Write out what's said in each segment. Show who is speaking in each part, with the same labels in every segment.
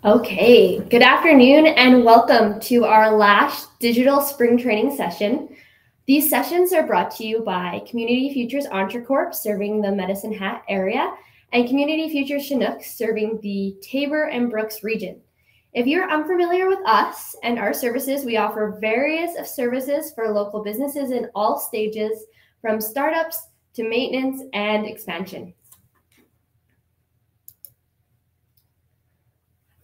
Speaker 1: Okay, good afternoon and welcome to our last digital spring training session. These sessions are brought to you by Community Futures Entre-Corp, serving the Medicine Hat area, and Community Futures Chinook, serving the Tabor and Brooks region. If you're unfamiliar with us and our services, we offer various of services for local businesses in all stages, from startups to maintenance and expansion.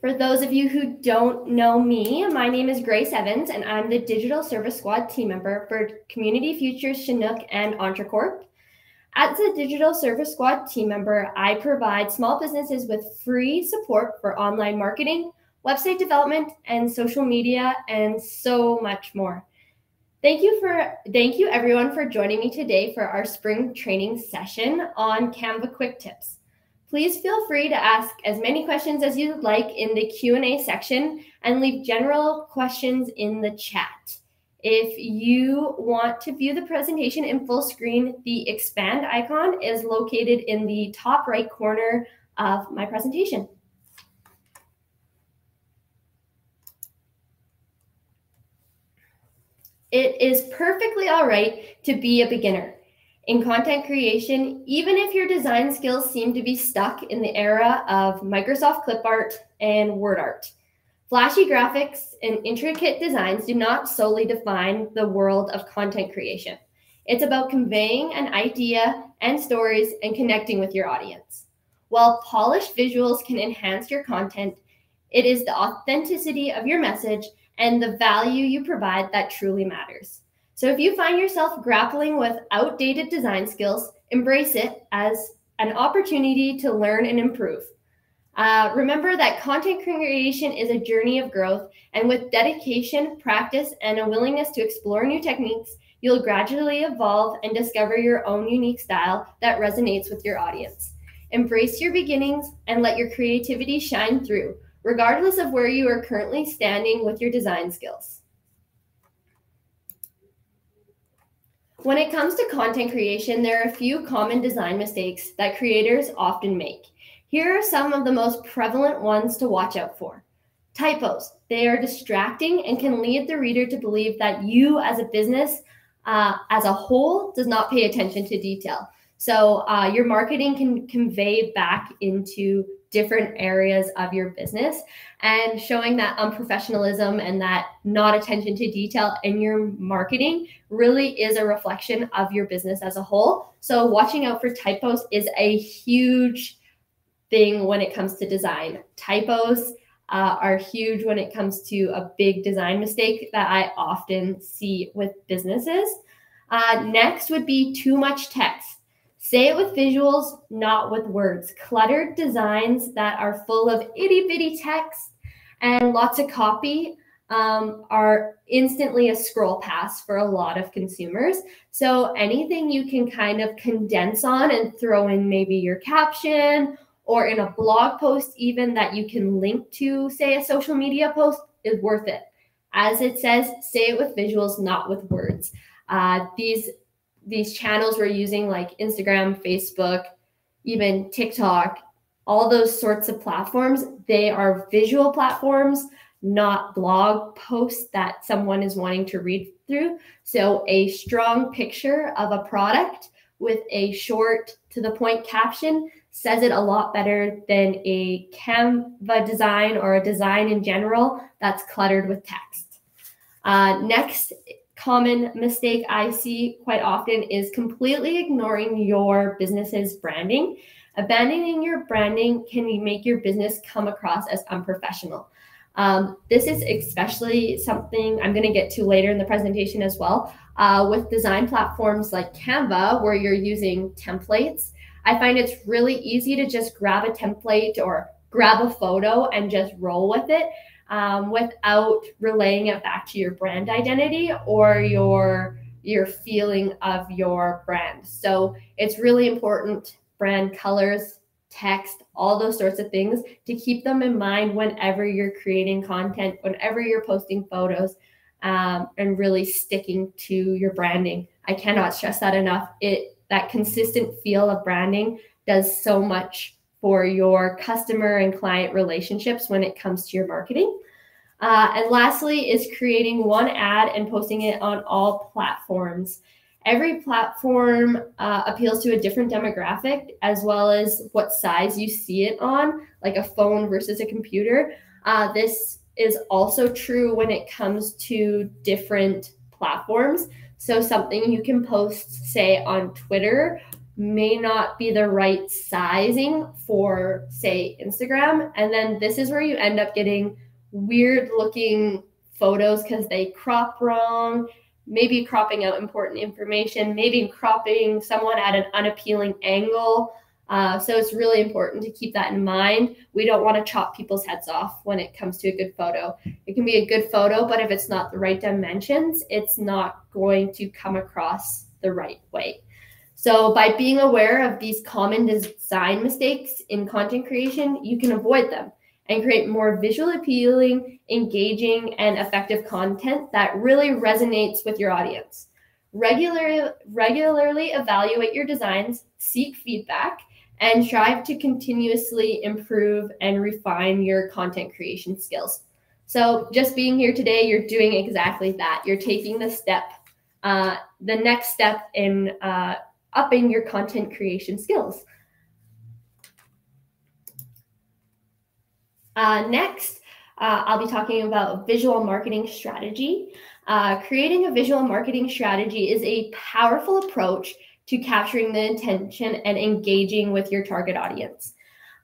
Speaker 1: For those of you who don't know me, my name is Grace Evans, and I'm the Digital Service Squad team member for Community Futures Chinook and Entre-Corp. As a Digital Service Squad team member, I provide small businesses with free support for online marketing, website development, and social media, and so much more. Thank you everyone for joining me today for our spring training session on Canva Quick Tips. Please feel free to ask as many questions as you'd like in the Q&A section and leave general questions in the chat. If you want to view the presentation in full screen, the expand icon is located in the top right corner of my presentation. It is perfectly all right to be a beginner in content creation, even if your design skills seem to be stuck in the era of Microsoft Clip Art and Word Art. Flashy graphics and intricate designs do not solely define the world of content creation. It's about conveying an idea and stories and connecting with your audience. While polished visuals can enhance your content, it is the authenticity of your message and the value you provide that truly matters. So if you find yourself grappling with outdated design skills, embrace it as an opportunity to learn and improve. Remember that content creation is a journey of growth, and with dedication, practice, and a willingness to explore new techniques, you'll gradually evolve and discover your own unique style that resonates with your audience. Embrace your beginnings and let your creativity shine through, regardless of where you are currently standing with your design skills. When it comes to content creation, there are a few common design mistakes that creators often make. Here are some of the most prevalent ones to watch out for. Typos. They are distracting and can lead the reader to believe that you as a business as a whole does not pay attention to detail. So your marketing can convey back into different areas of your business, and showing that unprofessionalism and that not attention to detail in your marketing really is a reflection of your business as a whole. So watching out for typos is a huge thing when it comes to design. Typos are huge when it comes to a big design mistake that I often see with businesses. Next would be too much text. Say it with visuals, not with words. Cluttered designs that are full of itty-bitty text and lots of copy are instantly a scroll pass for a lot of consumers. So anything you can kind of condense on and throw in maybe your caption or in a blog post even that you can link to, say, a social media post, is worth it. As it says, say it with visuals, not with words. These channels we're using, like Instagram, Facebook, even TikTok, all those sorts of platforms, they are visual platforms, not blog posts that someone is wanting to read through. So a strong picture of a product with a short to the point caption says it a lot better than a Canva design or a design in general that's cluttered with text. Next common mistake I see quite often is completely ignoring your business's branding. Abandoning your branding can make your business come across as unprofessional. This is especially something I'm going to get to later in the presentation as well. With design platforms like Canva, where you're using templates, I find it's really easy to just grab a template or grab a photo and just roll with it. Without relaying it back to your brand identity or your feeling of your brand. So it's really important, brand colors, text, all those sorts of things, to keep them in mind whenever you're creating content, whenever you're posting photos, and really sticking to your branding. I cannot stress that enough. That consistent feel of branding does so much for your customer and client relationships when it comes to your marketing. And lastly is creating one ad and posting it on all platforms. Every platform appeals to a different demographic, as well as what size you see it on, like a phone versus a computer. This is also true when it comes to different platforms. So something you can post, say, on Twitter may not be the right sizing for, say, Instagram. And then this is where you end up getting weird looking photos because they crop wrong, maybe cropping out important information, maybe cropping someone at an unappealing angle. So it's really important to keep that in mind. We don't want to chop people's heads off when it comes to a good photo. It can be a good photo, but if it's not the right dimensions, it's not going to come across the right way. So by being aware of these common design mistakes in content creation, you can avoid them and create more visually appealing, engaging, and effective content that really resonates with your audience. Regularly evaluate your designs, seek feedback, and strive to continuously improve and refine your content creation skills. So just being here today, you're doing exactly that. You're taking the next step in upping your content creation skills. Next, I'll be talking about visual marketing strategy. Creating a visual marketing strategy is a powerful approach to capturing the attention and engaging with your target audience.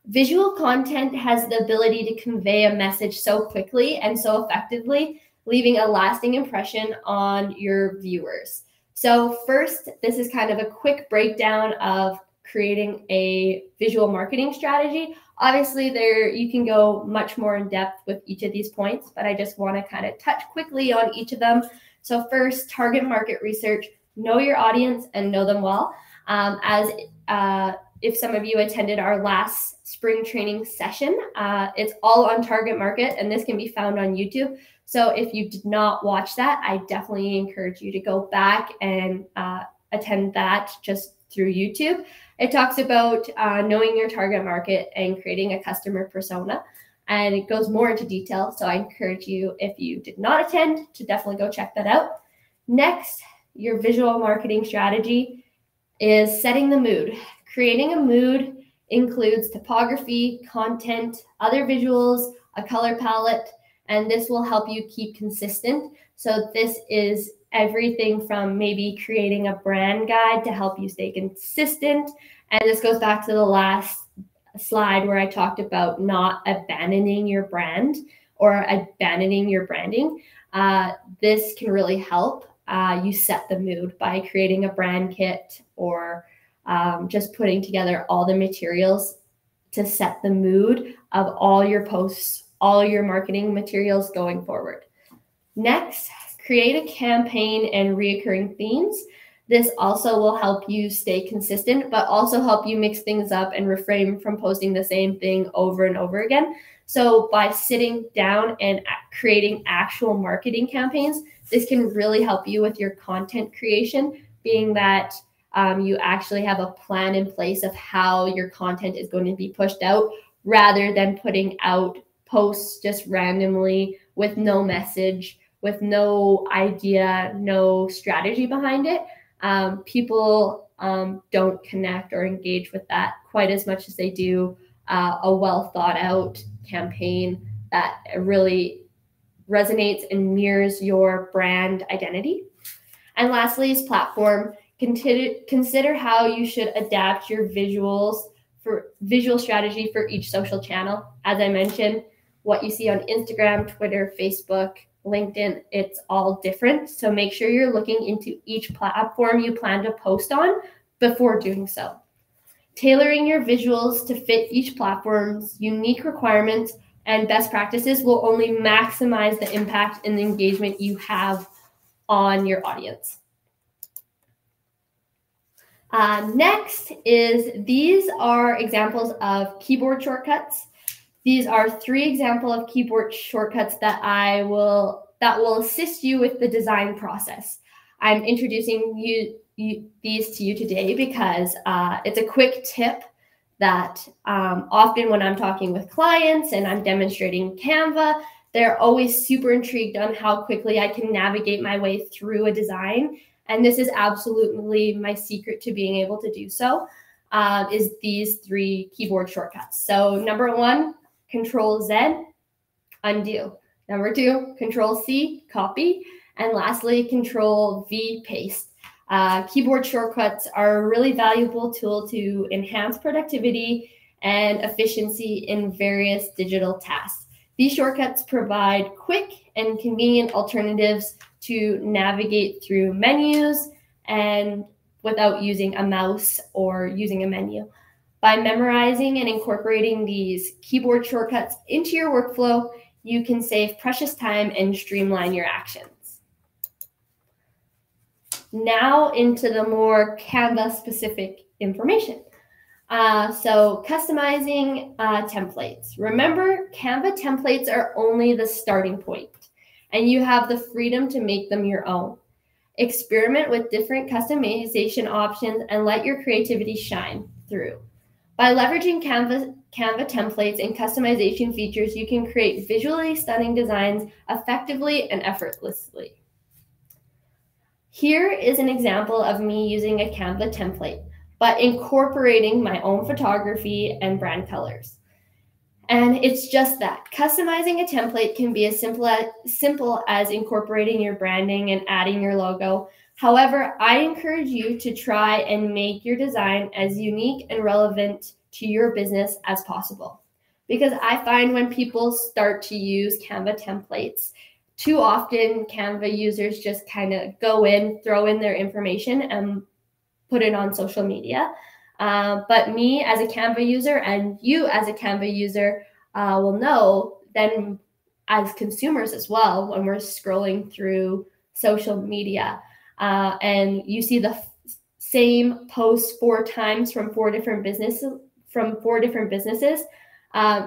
Speaker 1: Visual content has the ability to convey a message so quickly and so effectively, leaving a lasting impression on your viewers. So first, this is kind of a quick breakdown of creating a visual marketing strategy. Obviously, you can go much more in depth with each of these points, but I just want to kind of touch quickly on each of them. So first, target market research. Know your audience and know them well. If some of you attended our last spring training session, it's all on target market, and this can be found on YouTube. So if you did not watch that, I definitely encourage you to go back and attend that just through YouTube. It talks about knowing your target market and creating a customer persona, and it goes more into detail. So I encourage you, if you did not attend, to definitely go check that out. Next, your visual marketing strategy is setting the mood. Creating a mood includes topography, content, other visuals, a color palette, and this will help you keep consistent. So this is everything from maybe creating a brand guide to help you stay consistent. And this goes back to the last slide where I talked about not abandoning your brand or abandoning your branding. This can really help you set the mood by creating a brand kit or just putting together all the materials to set the mood of all your posts, all your marketing materials going forward. Next, create a campaign and reoccurring themes. This also will help you stay consistent, but also help you mix things up and refrain from posting the same thing over and over again. So by sitting down and creating actual marketing campaigns, this can really help you with your content creation, being that you actually have a plan in place of how your content is going to be pushed out, rather than putting out posts just randomly with no message, with no idea, no strategy behind it. People don't connect or engage with that quite as much as they do a well thought out campaign that really resonates and mirrors your brand identity. And lastly is platform. Consider how you should adapt your visual strategy for each social channel. As I mentioned, what you see on Instagram, Twitter, Facebook, LinkedIn, it's all different. So make sure you're looking into each platform you plan to post on before doing so. Tailoring your visuals to fit each platform's unique requirements and best practices will only maximize the impact and the engagement you have on your audience. Next is, these are examples of keyboard shortcuts. These are 3 examples of keyboard shortcuts that will assist you with the design process. I'm introducing these to you today because it's a quick tip that often when I'm talking with clients and I'm demonstrating Canva, they're always super intrigued on how quickly I can navigate my way through a design. And this is absolutely my secret to being able to do so, is these 3 keyboard shortcuts. So number 1, Control Z, undo. Number 2, Control C, copy. And lastly, Control V, paste. Keyboard shortcuts are a really valuable tool to enhance productivity and efficiency in various digital tasks. These shortcuts provide quick and convenient alternatives to navigate through menus and without using a mouse or using a menu. By memorizing and incorporating these keyboard shortcuts into your workflow, you can save precious time and streamline your actions. Now into the more Canva-specific information. So customizing templates. Remember, Canva templates are only the starting point, and you have the freedom to make them your own. Experiment with different customization options and let your creativity shine through. By leveraging Canva templates and customization features, you can create visually stunning designs effectively and effortlessly. Here is an example of me using a Canva template, but incorporating my own photography and brand colors. And it's just that. Customizing a template can be as simple as incorporating your branding and adding your logo. However, I encourage you to try and make your design as unique and relevant to your business as possible. Because I find when people start to use Canva templates, too often Canva users just kind of go in, throw in their information and put it on social media. But me as a Canva user and you as a Canva user will know then as consumers as well, when we're scrolling through social media and you see the same post 4 times from 4 different businesses,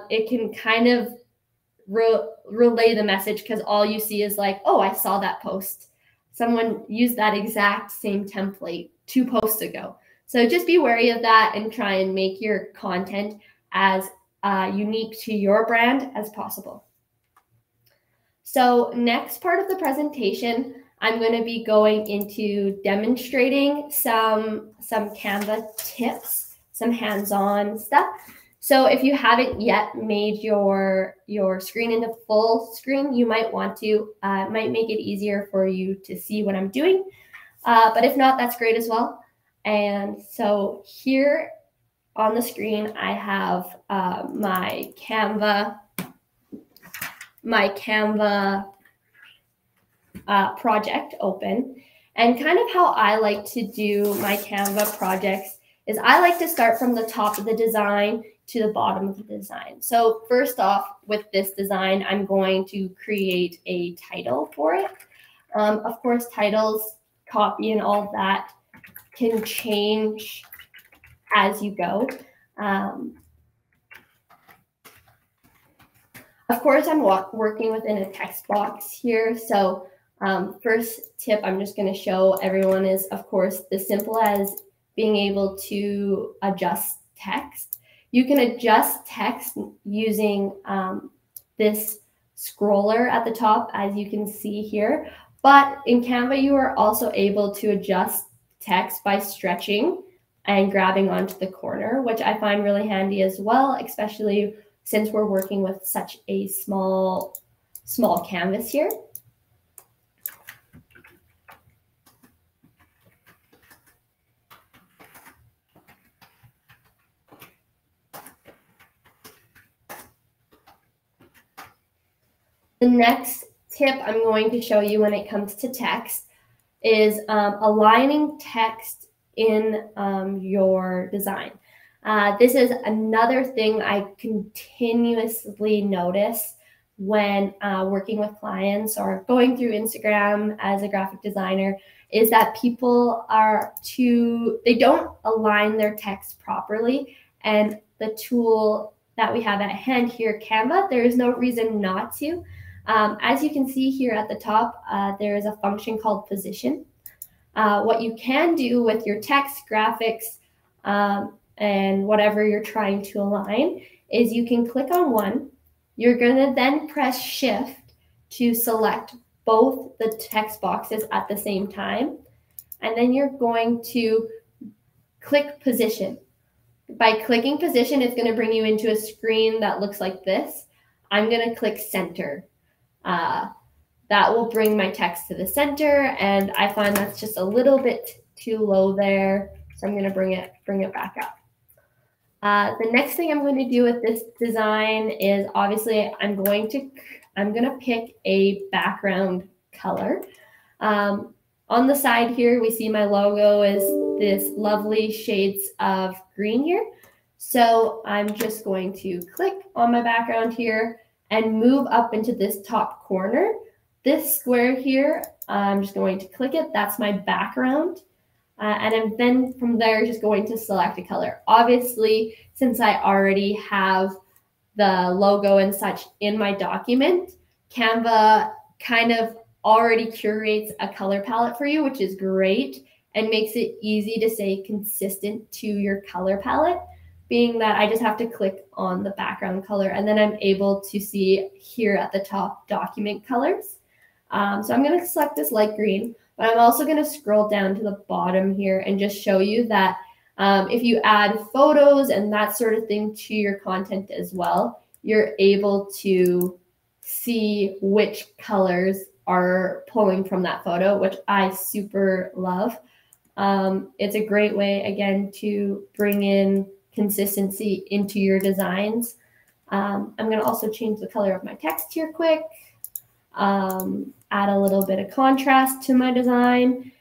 Speaker 1: it can kind of relay the message, because all you see is like, oh, I saw that post. Someone used that exact same template 2 posts ago. So just be wary of that and try and make your content as unique to your brand as possible. So next part of the presentation, I'm going to be going into demonstrating some Canva tips, some hands-on stuff. So if you haven't yet made your screen into full screen, you might want to. It might make it easier for you to see what I'm doing. But if not, that's great as well. And so here on the screen, I have my Canva project open. And kind of how I like to do my Canva projects is I like to start from the top of the design to the bottom of the design. So first off, with this design, I'm going to create a title for it. Of course, titles, copy, and all that can change as you go. Of course, I'm working within a text box here. So first tip I'm just going to show everyone is, of course, as simple as being able to adjust text. You can adjust text using this scroller at the top, as you can see here. But in Canva, you are also able to adjust text by stretching and grabbing onto the corner, which I find really handy as well, especially since we're working with such a small canvas here. The next tip I'm going to show you when it comes to text is aligning text in your design. This is another thing I continuously notice when working with clients or going through Instagram as a graphic designer, is that people they don't align their text properly. And the tool that we have at hand here, Canva, there is no reason not to. As you can see here at the top, there is a function called position. What you can do with your text, graphics, and whatever you're trying to align is you can click on one. You're going to then press Shift to select both the text boxes at the same time. And then you're going to click position. By clicking position, it's going to bring you into a screen that looks like this. I'm going to click center. That will bring my text to the center, and I find that's just a little bit too low there, so I'm going to bring it back up. The next thing I'm going to do with this design is obviously I'm going to pick a background color. On the side here, we see my logo is this lovely shades of green here. So I'm just going to click on my background here and move up into this top corner. This square here, I'm just going to click it. That's my background. And I'm then from there just going to select a color. Obviously, since I already have the logo and such in my document, Canva kind of already curates a color palette for you, which is great and makes it easy to stay consistent to your color palette, being that I just have to click on the background color and then I'm able to see here at the top document colors. So I'm going to select this light green, but I'm also going to scroll down to the bottom here and just show you that if you add photos and that sort of thing to your content as well, you're able to see which colors are pulling from that photo, which I super love. It's a great way, again, to bring in consistency into your designs. I'm going to also change the color of my text here quick. Add a little bit of contrast to my design.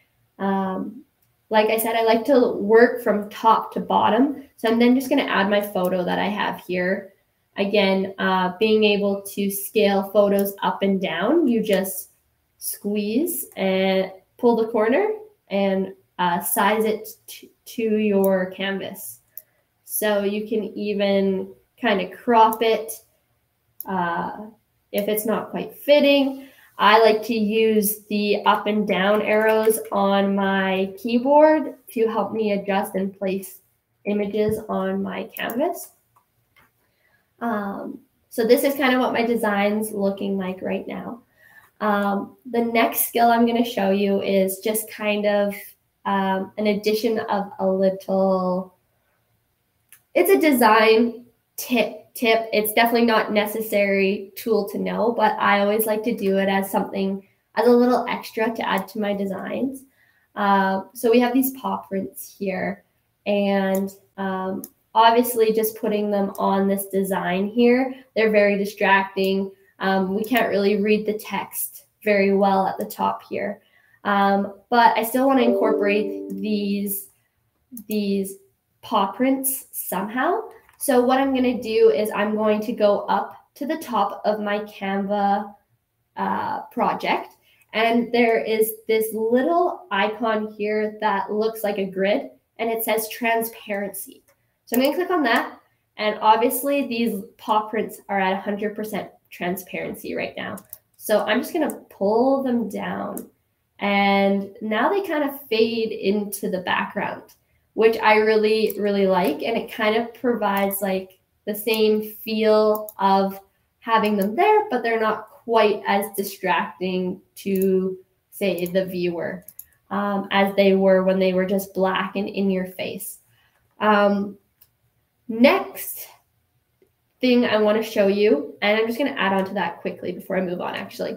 Speaker 1: Like I said, I like to work from top to bottom. So I'm then just going to add my photo that I have here. Again, being able to scale photos up and down, you just squeeze and pull the corner and size it to your canvas. So you can even kind of crop it if it's not quite fitting. I like to use the up and down arrows on my keyboard to help me adjust and place images on my canvas. So this is kind of what my design's looking like right now. The next skill I'm going to show you is just kind of an addition of a little, it's a design tip. It's definitely not necessary tool to know, but I always like to do it as something, as a little extra to add to my designs. So we have these paw prints here, and obviously just putting them on this design here, they're very distracting. We can't really read the text very well at the top here. But I still want to incorporate these paw prints somehow. So what I'm going to do is I'm going to go up to the top of my Canva project. And there is this little icon here that looks like a grid, and it says transparency. So I'm going to click on that. And obviously these paw prints are at 100% transparency right now. So I'm just going to pull them down. And now they kind of fade into the background, which I really, really like. And it kind of provides like the same feel of having them there, but they're not quite as distracting to, say, the viewer as they were when they were just black and in your face. Next thing I want to show you, and I'm just going to add on to that quickly before I move on, actually.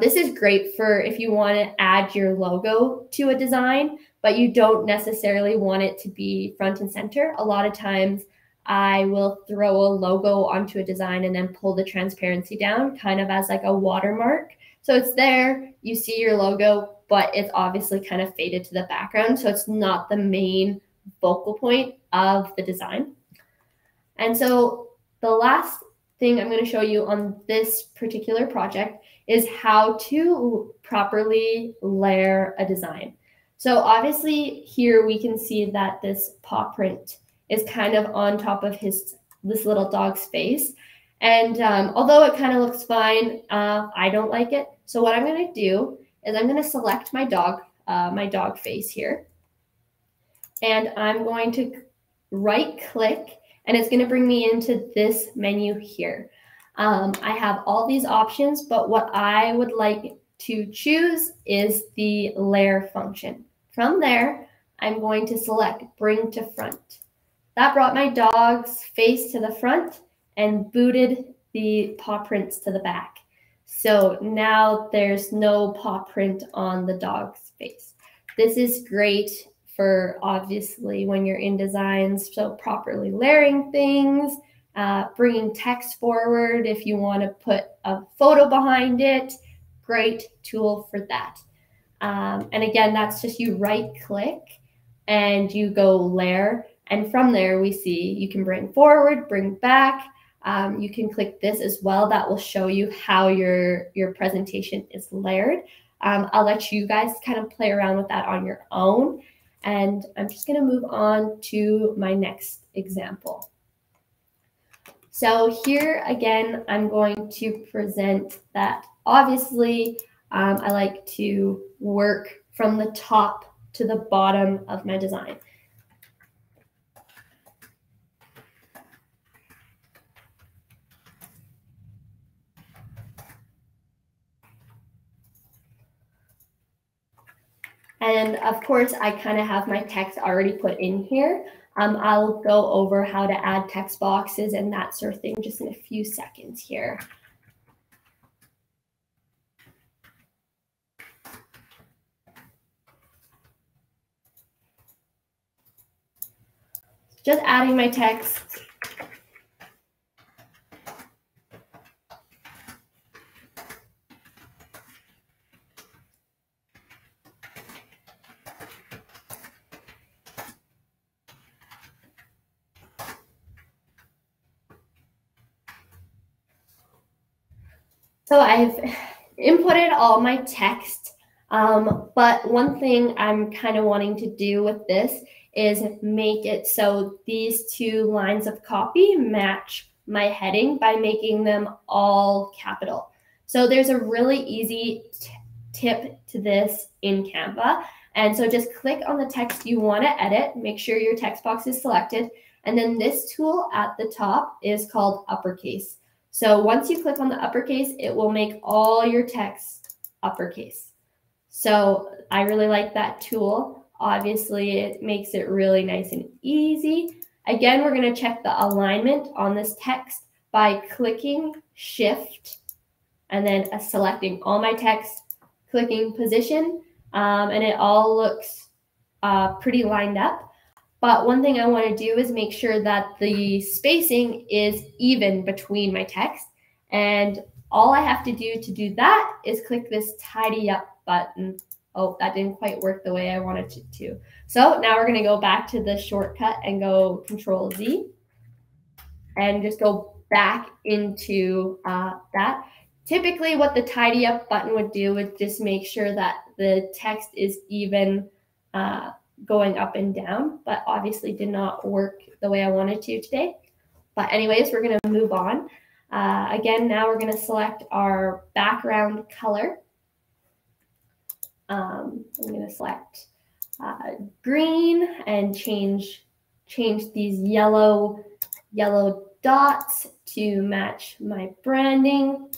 Speaker 1: This is great for if you want to add your logo to a design, but you don't necessarily want it to be front and center. A lot of times I will throw a logo onto a design and then pull the transparency down kind of as like a watermark. So it's there, you see your logo, but it's obviously kind of faded to the background. So it's not the main focal point of the design. And so the last thing I'm going to show you on this particular project is how to properly layer a design. So obviously here we can see that this paw print is kind of on top of this little dog's face. And although it kind of looks fine, I don't like it. So what I'm going to do is I'm going to select my dog face here. And I'm going to right click, and it's going to bring me into this menu here. I have all these options, but what I would like to choose is the layer function. From there, I'm going to select bring to front. That brought my dog's face to the front and booted the paw prints to the back. So now there's no paw print on the dog's face. This is great for obviously when you're in designs, so properly layering things, bringing text forward if you want to put a photo behind it. Great tool for that. And again, that's just you right click and you go layer. And from there we see you can bring forward, bring back. You can click this as well. That will show you how your presentation is layered. I'll let you guys kind of play around with that on your own. And I'm just going to move on to my next example. So here again, I'm going to present that obviously I like to work from the top to the bottom of my design. And of course, I kind of have my text already put in here. I'll go over how to add text boxes and that sort of thing just in a few seconds here. Just adding my text. So I've inputted all my text, but one thing I'm kind of wanting to do with this is make it so these two lines of copy match my heading by making them all capital. So there's a really easy tip to this in Canva. And so just click on the text you want to edit, make sure your text box is selected, and then this tool at the top is called uppercase. So once you click on the uppercase, it will make all your text uppercase. So I really like that tool. Obviously, it makes it really nice and easy. Again, we're going to check the alignment on this text by clicking Shift and then selecting all my text, clicking position, and it all looks pretty lined up. But one thing I want to do is make sure that the spacing is even between my text. And all I have to do that is click this tidy up button. Oh, that didn't quite work the way I wanted it to. So now we're going to go back to the shortcut and go Control Z and just go back into that. Typically what the tidy up button would do would just make sure that the text is even going up and down, but obviously did not work the way I wanted to today. But anyways, we're going to move on. Again, now we're going to select our background color. I'm going to select green and change these yellow dots to match my branding.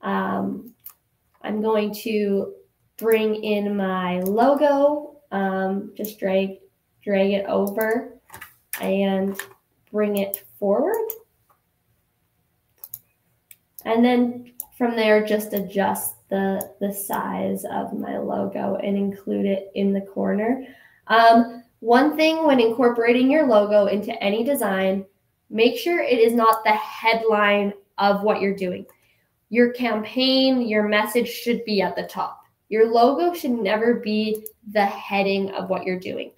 Speaker 1: I'm going to bring in my logo. Just drag it over and bring it forward. And then from there, just adjust the size of my logo and include it in the corner. One thing when incorporating your logo into any design, make sure it is not the headline of what you're doing. Your campaign, your message should be at the top. Your logo should never be the heading of what you're doing.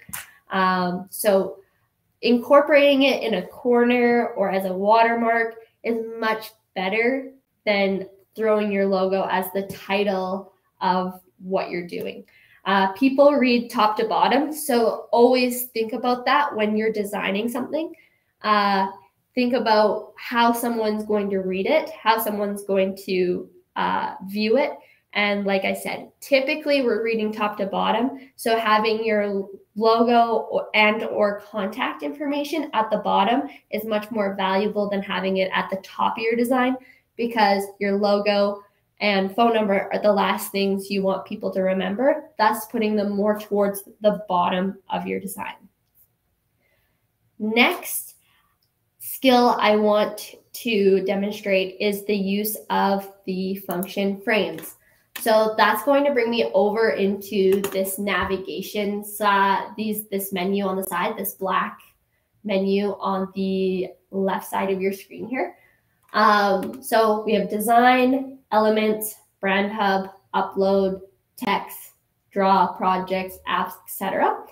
Speaker 1: So incorporating it in a corner or as a watermark is much better than throwing your logo as the title of what you're doing. People read top to bottom, so always think about that when you're designing something. Think about how someone's going to read it, how someone's going to view it, And like I said, typically we're reading top to bottom. So having your logo and or contact information at the bottom is much more valuable than having it at the top of your design, because your logo and phone number are the last things you want people to remember, thus putting them more towards the bottom of your design. Next skill I want to demonstrate is the use of the function frames. So that's going to bring me over into this navigation side, this menu on the side, this black menu on the left side of your screen here. So we have design, elements, brand hub, upload, text, draw, projects, apps, etc.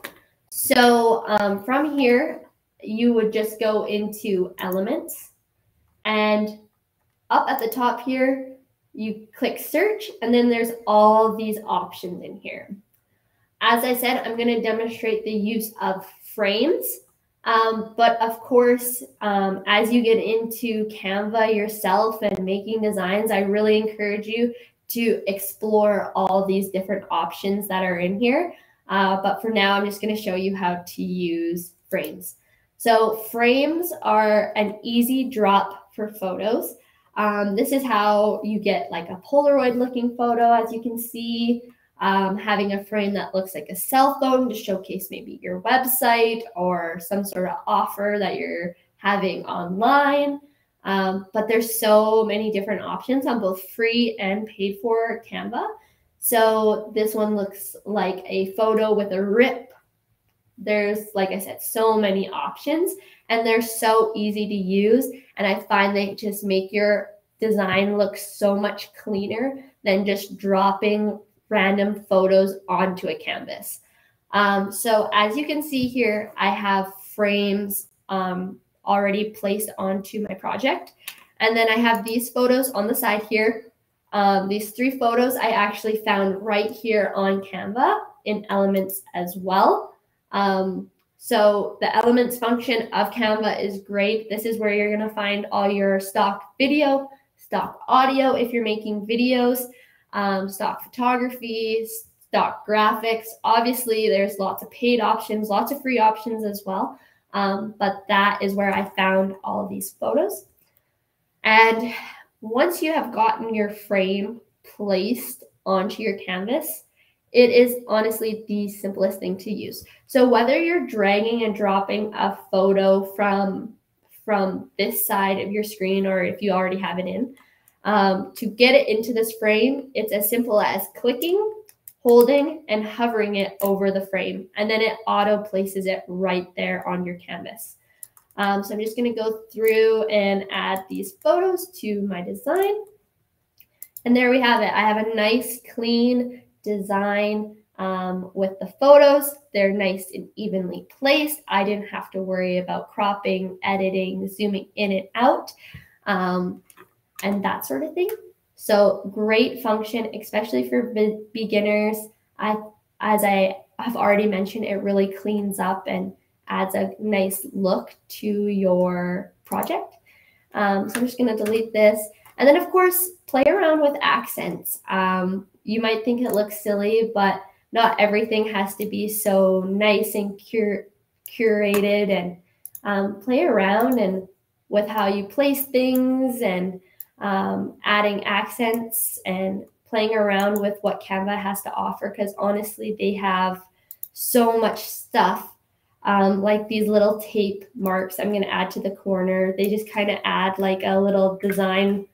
Speaker 1: So from here, you would just go into elements, and up at the top here, you click search, and then there's all these options in here. As I said, I'm going to demonstrate the use of frames. But of course, as you get into Canva yourself and making designs, I really encourage you to explore all these different options that are in here. But for now, I'm just going to show you how to use frames. So frames are an easy drop for photos. This is how you get like a Polaroid looking photo, as you can see. Having a frame that looks like a cell phone to showcase maybe your website or some sort of offer that you're having online. But there's so many different options on both free and paid for Canva. So this one looks like a photo with a rip. There's, like I said, so many options, and they're so easy to use. And I find they just make your design look so much cleaner than just dropping random photos onto a canvas. So as you can see here, I have frames already placed onto my project. And then I have these photos on the side here. These 3 photos I actually found right here on Canva in Elements as well. So the Elements function of Canva is great. This is where you're going to find all your stock video, stock audio if you're making videos, stock photography, stock graphics. Obviously, there's lots of paid options, lots of free options as well. But that is where I found all of these photos. And once you have gotten your frame placed onto your canvas, it is honestly the simplest thing to use. So whether you're dragging and dropping a photo from this side of your screen, or if you already have it in, to get it into this frame, it's as simple as clicking, holding, and hovering it over the frame, and then it auto places it right there on your canvas. So I'm just going to go through and add these photos to my design. And there we have it. I have a nice, clean design with the photos. They're nice and evenly placed. I didn't have to worry about cropping, editing, zooming in and out, and that sort of thing. So great function, especially for beginners. As I have already mentioned, it really cleans up and adds a nice look to your project. So I'm just going to delete this. And then, of course, play around with accents. You might think it looks silly, but not everything has to be so nice and curated. And play around and with how you place things, and adding accents and playing around with what Canva has to offer, because honestly, they have so much stuff. Like these little tape marks I'm going to add to the corner. They just kind of add like a little design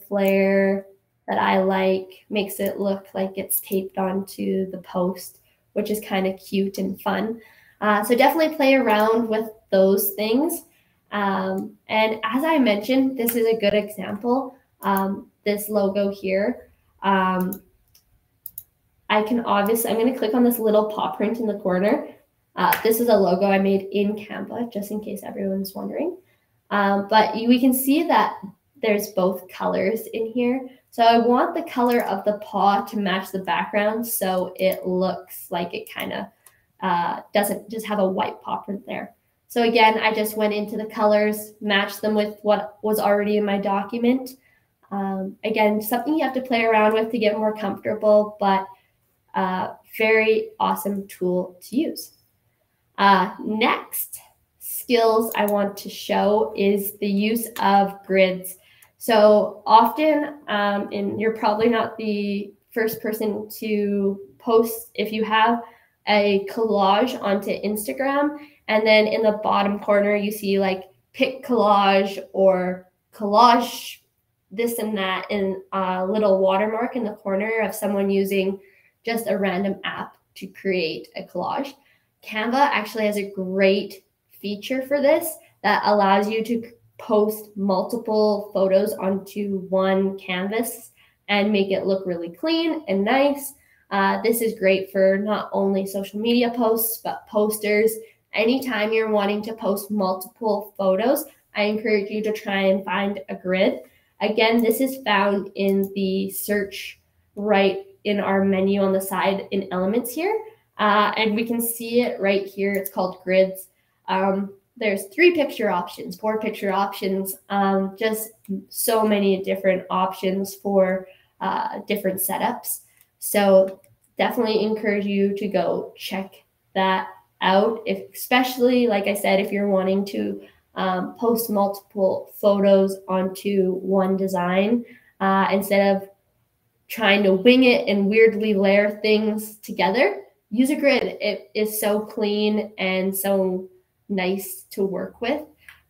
Speaker 1: flair that I like, makes it look like it's taped onto the post, which is kind of cute and fun. So definitely play around with those things. And as I mentioned, this is a good example. This logo here, I'm going to click on this little paw print in the corner. This is a logo I made in Canva, just in case everyone's wondering. But we can see that there's both colors in here. So I want the color of the paw to match the background, so it looks like it kind of doesn't just have a white paw print there. So again, I just went into the colors, matched them with what was already in my document. Again, something you have to play around with to get more comfortable, but very awesome tool to use. Next skills I want to show is the use of grids. So often, and you're probably not the first person to post, if you have a collage onto Instagram, and then in the bottom corner, you see like pick collage or collage this and that in a little watermark in the corner of someone using just a random app to create a collage. Canva actually has a great feature for this that allows you to post multiple photos onto one canvas and make it look really clean and nice. This is great for not only social media posts, but posters. Anytime you're wanting to post multiple photos, I encourage you to try and find a grid. Again, this is found in the search right in our menu on the side in Elements here. And we can see it right here. It's called grids. There's 3 picture options, 4 picture options, just so many different options for different setups. So definitely encourage you to go check that out, especially, like I said, if you're wanting to post multiple photos onto one design instead of trying to wing it and weirdly layer things together. Use a grid. It is so clean and so nice to work with.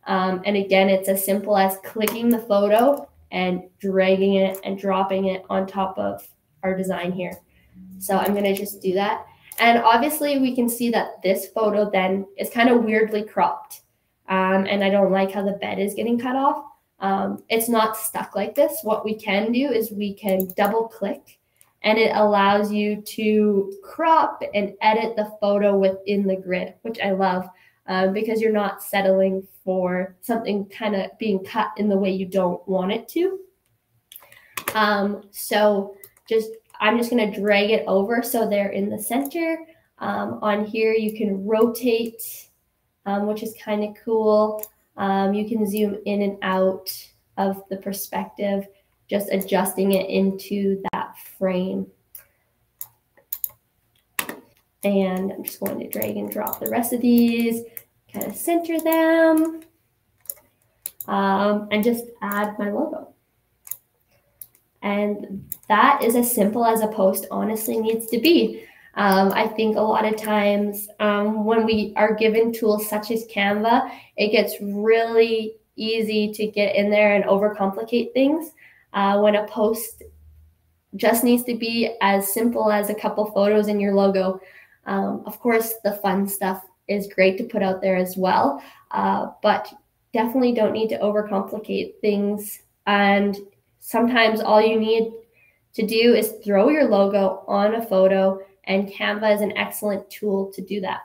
Speaker 1: And again, it's as simple as clicking the photo and dragging it and dropping it on top of our design here. So I'm going to just do that. And obviously we can see that this photo then is kind of weirdly cropped. And I don't like how the bed is getting cut off. It's not stuck like this. What we can do is we can double click and it allows you to crop and edit the photo within the grid, which I love because you're not settling for something kind of being cut in the way you don't want it to. So I'm just going to drag it over so they're in the center. On here, you can rotate, which is kind of cool. You can zoom in and out of the perspective, just adjusting it into that frame. And I'm just going to drag and drop the rest of these, kind of center them, and just add my logo. And that is as simple as a post honestly needs to be. I think a lot of times when we are given tools such as Canva, it gets really easy to get in there and overcomplicate things when a post just needs to be as simple as a couple photos in your logo. Of course, the fun stuff is great to put out there as well, but definitely don't need to overcomplicate things. And sometimes all you need to do is throw your logo on a photo, and Canva is an excellent tool to do that.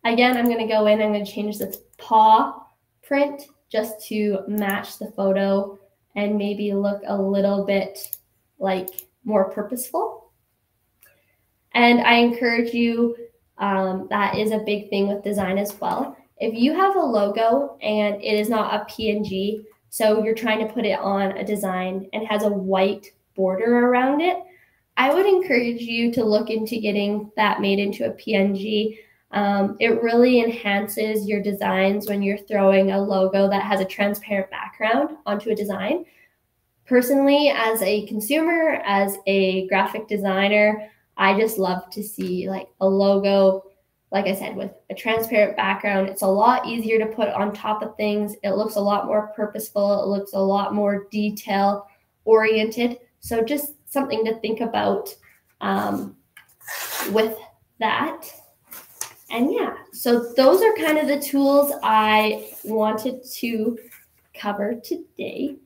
Speaker 1: Again, I'm going to go in, I'm going to change this paw print just to match the photo and maybe look a little bit like more purposeful. And I encourage you, that is a big thing with design as well. If you have a logo and it is not a PNG, so you're trying to put it on a design and has a white border around it, I would encourage you to look into getting that made into a PNG. It really enhances your designs when you're throwing a logo that has a transparent background onto a design. Personally, as a consumer, as a graphic designer, I just love to see like a logo, like I said, with a transparent background. It's a lot easier to put on top of things. It looks a lot more purposeful. It looks a lot more detail oriented. So just something to think about with that. And yeah, so those are kind of the tools I wanted to cover today.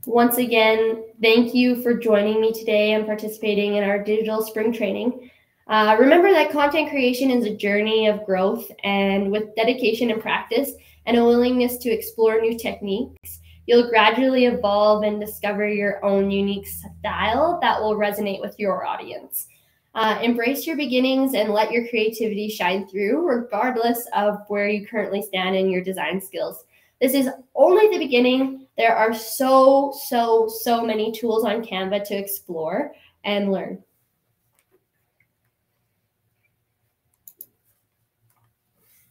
Speaker 1: Once again, thank you for joining me today and participating in our digital spring training. Remember that content creation is a journey of growth, and with dedication and practice and a willingness to explore new techniques, you'll gradually evolve and discover your own unique style that will resonate with your audience. Embrace your beginnings and let your creativity shine through, regardless of where you currently stand in your design skills. This is only the beginning. There are so many tools on Canva to explore and learn.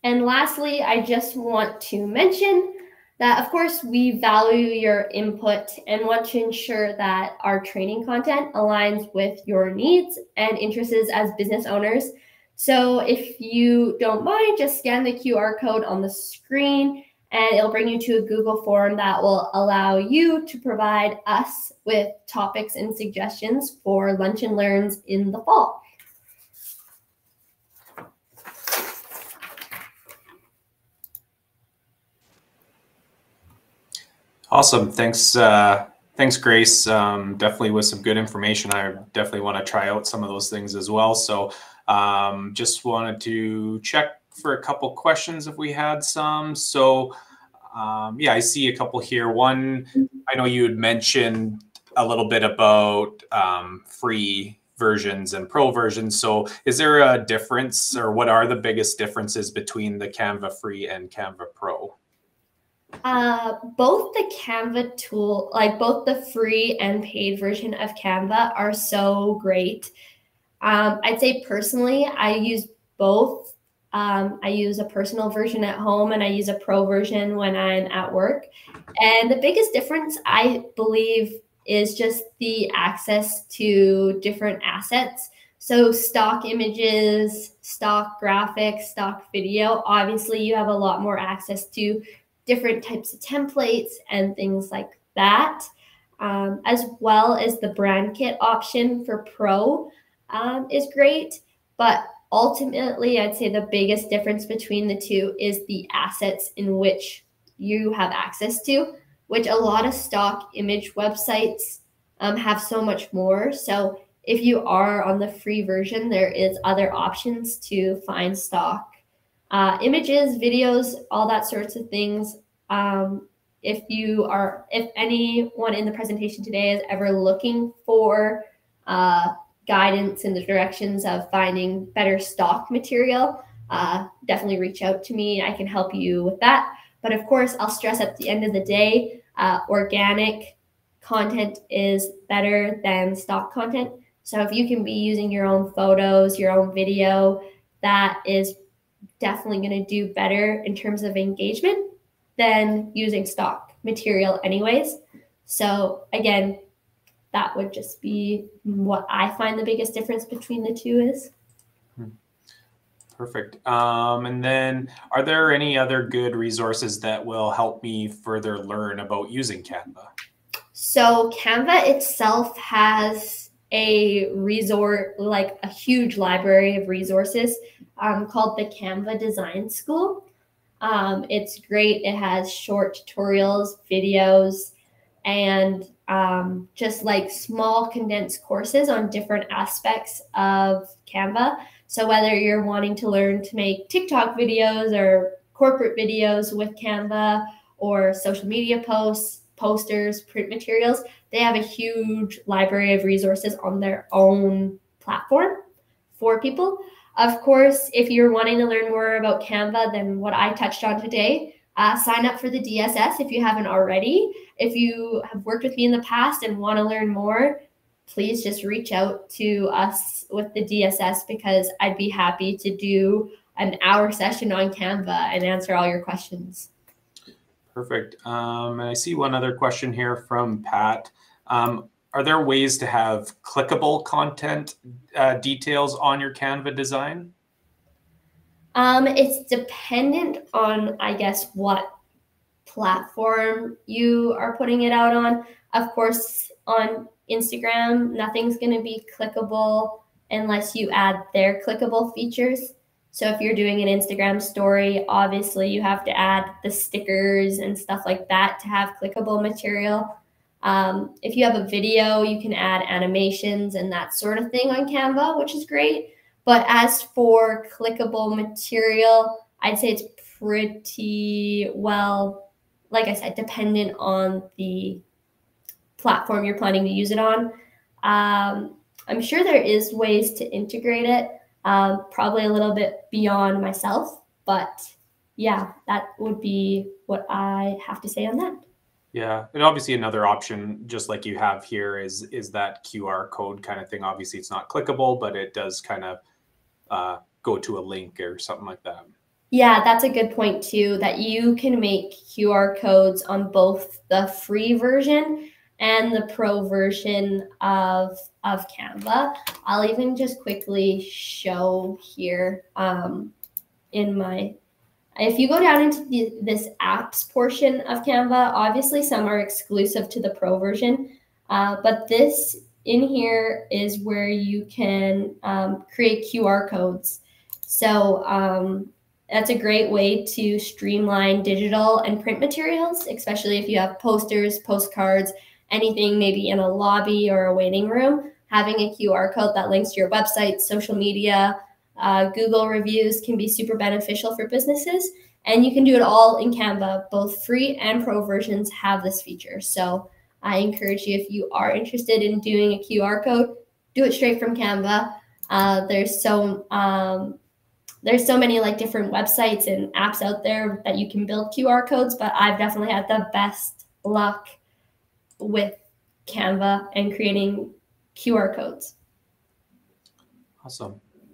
Speaker 1: And lastly, I just want to mention that, of course, we value your input and want to ensure that our training content aligns with your needs and interests as business owners. So if you don't mind, just scan the QR code on the screen and it'll bring you to a Google form that will allow you to provide us with topics and suggestions for Lunch and Learns in the fall.
Speaker 2: Awesome. Thanks, Grace. Definitely with some good information. I definitely want to try out some of those things as well. So just wanted to check for a couple questions if we had some. So yeah, I see a couple here. One, I know you had mentioned a little bit about free versions and pro versions. So is there a difference, or what are the biggest differences between the Canva Free and Canva Pro?
Speaker 1: Both the Canva tool, like both the free and paid version of Canva, are so great. I'd say personally, I use both. I use a personal version at home and I use a pro version when I'm at work. And the biggest difference, I believe, is just the access to different assets. So stock images, stock graphics, stock video, obviously you have a lot more access to different types of templates and things like that, as well as the brand kit option for Pro is great. But ultimately, I'd say the biggest difference between the two is the assets in which you have access to, which a lot of stock image websites have so much more. So if you are on the free version, there is other options to find stock images, videos, all that sorts of things. If anyone in the presentation today is ever looking for guidance in the directions of finding better stock material, definitely reach out to me. I can help you with that. But of course, I'll stress at the end of the day, organic content is better than stock content. So if you can be using your own photos, your own video, that is definitely going to do better in terms of engagement than using stock material anyways. So again, that would just be what I find the biggest difference between the two is.
Speaker 2: Perfect. And then are there any other good resources that will help me further learn about using Canva?
Speaker 1: So Canva itself has a like a huge library of resources called the Canva Design School. It's great. It has short tutorials, videos, and just like small condensed courses on different aspects of Canva. So whether you're wanting to learn to make TikTok videos or corporate videos with Canva or social media posts, posters, print materials, they have a huge library of resources on their own platform for people. Of course, if you're wanting to learn more about Canva than what I touched on today, sign up for the DSS if you haven't already. If you have worked with me in the past and want to learn more, please just reach out to us with the DSS because I'd be happy to do an hour session on Canva and answer all your questions.
Speaker 2: Perfect. And I see one other question here from Pat. Are there ways to have clickable content details on your Canva design?
Speaker 1: It's dependent on, I guess, what platform you are putting it out on. Of course, on Instagram, nothing's going to be clickable unless you add their clickable features. So if you're doing an Instagram story, obviously you have to add the stickers and stuff like that to have clickable material. If you have a video, you can add animations and that sort of thing on Canva, which is great. But as for clickable material, I'd say it's pretty well, like I said, dependent on the platform you're planning to use it on. I'm sure there is ways to integrate it, probably a little bit beyond myself, but yeah, that would be what I have to say on that.
Speaker 2: Yeah, and obviously another option, just like you have here, is that QR code kind of thing. Obviously, it's not clickable, but it does kind of go to a link or something like that.
Speaker 1: Yeah, that's a good point too, that you can make QR codes on both the free version and the pro version of Canva. I'll even just quickly show here in my, if you go down into this apps portion of Canva, obviously some are exclusive to the pro version, but this in here is where you can create QR codes. So that's a great way to streamline digital and print materials, especially if you have posters, postcards, anything maybe in a lobby or a waiting room. Having a QR code that links to your website, social media, Google reviews can be super beneficial for businesses. And you can do it all in Canva. Both free and pro versions have this feature. So I encourage you, if you are interested in doing a QR code, do it straight from Canva. There's so many like different websites and apps out there that you can build QR codes, but I've definitely had the best luck with Canva and creating QR codes.
Speaker 2: Awesome.